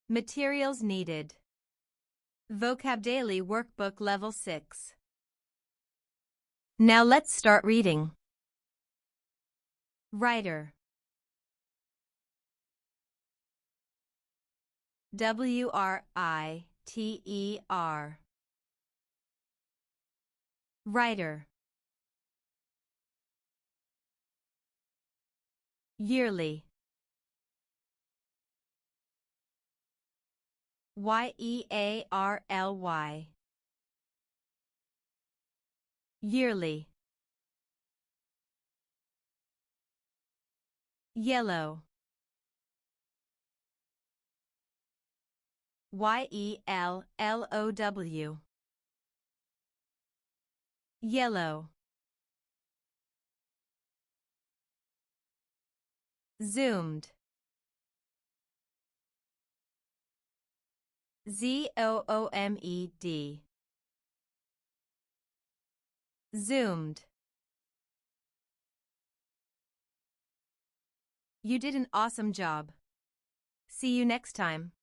Materials needed. VocabDaily Workbook Level 6. Now let's start reading. Writer. W-R-I-T-E-R. Writer. Yearly. Y-E-A-R-L-Y. Yearly. Yellow. Y-E-L-L-O-W. Yellow. Zoomed. Z-O-O-M-E-D. Zoomed. You did an awesome job. See you next time.